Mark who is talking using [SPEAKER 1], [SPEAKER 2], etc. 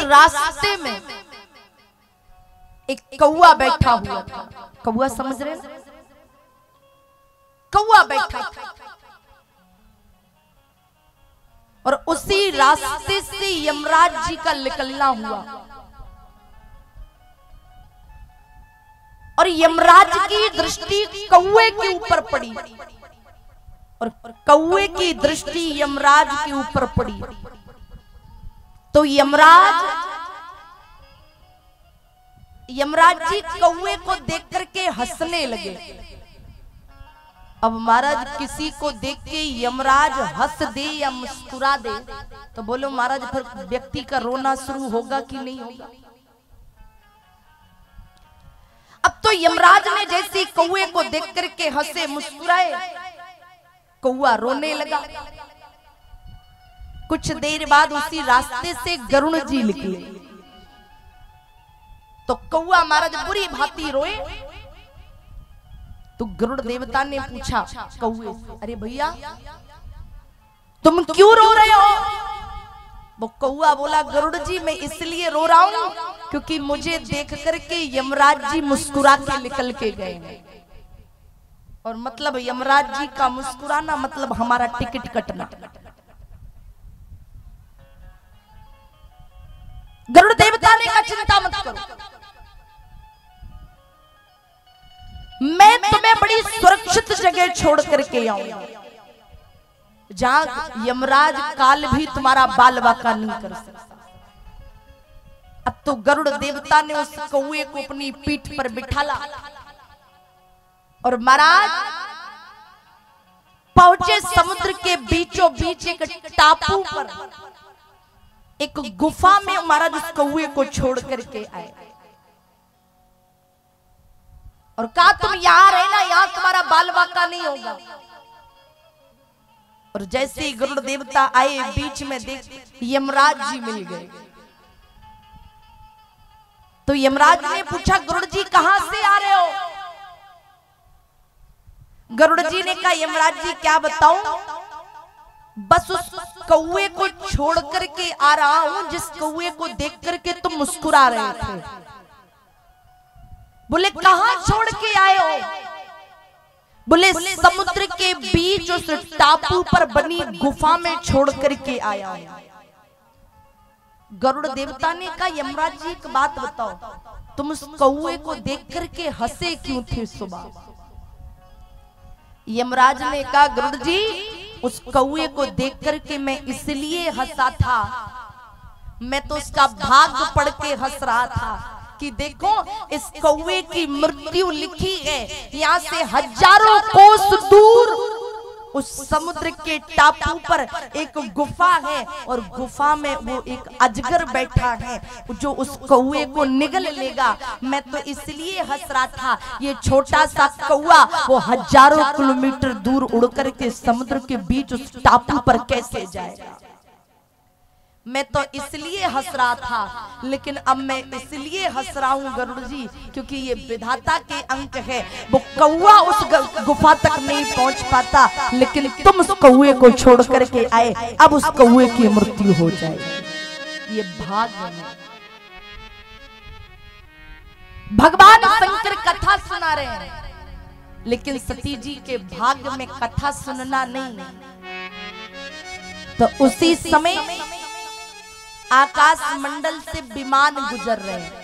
[SPEAKER 1] रास्ते में एक कौआ बैठा हुआ था। कौआ समझ रहे हैं? कौआ बैठा था और उसी रास्ते से यमराज जी का निकलना हुआ और यमराज की दृष्टि कौए के ऊपर पड़ी और कौए की दृष्टि यमराज के ऊपर पड़ी तो यमराज जी कौए को देख करके हंसने लगे। अब महाराज किसी को देख के यमराज हंस दे या मुस्कुरा दे तो बोलो महाराज फिर व्यक्ति का रोना शुरू होगा कि नहीं होगा? अब तो यमराज ने जैसे कौए को देख करके हंसे मुस्कुराए, कौआ रोने लगा। कुछ देर बाद उसी रास्ते से गरुड़ जी निकले तो कौआ महाराज बुरी भांति रोए तो गरुड़ देवता ने पूछा कौए से, अरे भैया तुम क्यों रो रहे हो? वो कौआ बोला, गरुड़ जी मैं इसलिए रो रहा हूं क्योंकि मुझे देख करके यमराज जी मुस्कुरा के निकल के गए और मतलब यमराज जी का मुस्कुराना मतलब हमारा टिकट कटना। गरुड़ देवता ने कहा चिंता मत करो, मैं तुम्हें बड़ी सुरक्षित जगह छोड़ करके आऊंगा जहां यमराज काल भी तुम्हारा बाल बाका नहीं कर सकता। अब तो गरुड़ देवता ने उस कौए को अपनी पीठ पर बिठाला और महाराज पहुंचे समुद्र के बीचों बीच एक टापू पर, एक गुफा में महाराज उस कौए को छोड़ करके आए और कहा तुम यहां रहना, यहां तुम्हारा बाल बाका नहीं होगा। और जैसे ही गरुड़ देवता आए बीच में देख यमराज जी मिल गए तो यमराज ने पूछा गरुड़ जी कहां से आ रहे हो? गरुड़ जी ने कहा यमराज जी क्या बताऊं, बस उस कौए को छोड़ करके आ रहा हूं जिस कौए को देख करके तुम मुस्कुरा रहे थे। बोले कहां छोड़ के आए हो? बोले समुद्र के बीच उस टापू पर बनी गुफा में छोड़ करके आया हूं। गरुड़ देवता ने कहा यमराज जी एक बात बताओ, तुम उस कौए को देख करके हंसे क्यों थे सुबह? यमराज ने कहा गरुड़ जी उस कौए को देख करके मैं इसलिए हंसा था, मैं तो उसका भाग्य पढ़ के हंस रहा था कि देखो इस कौए की मृत्यु लिखी है यहाँ से हजारों कोस दूर उस समुद्र के टापू पर एक गुफा है और गुफा में वो एक अजगर बैठा है जो उस कौए को निगल लेगा। मैं तो इसलिए हंस रहा था, ये छोटा सा कौआ वो हजारों किलोमीटर दूर उड़ करके समुद्र के बीच उस टापू पर कैसे जाएगा। मैं तो इसलिए हंस रहा था, लेकिन अब मैं इसलिए हंस रहा हूं गरुड़ जी क्योंकि ये विधाता के अंक है। वो कौआ उस गुफा तक नहीं पहुंच पाता लेकिन तुम उस कौए को छोड़ करके आए, अब उस कौए की मृत्यु हो जाएगी। ये भाग्य है। भगवान शंकर कथा सुना रहे हैं लेकिन सती जी के भाग्य में कथा सुनना नहीं। तो उसी समय आकाश मंडल से विमान गुजर रहे हैं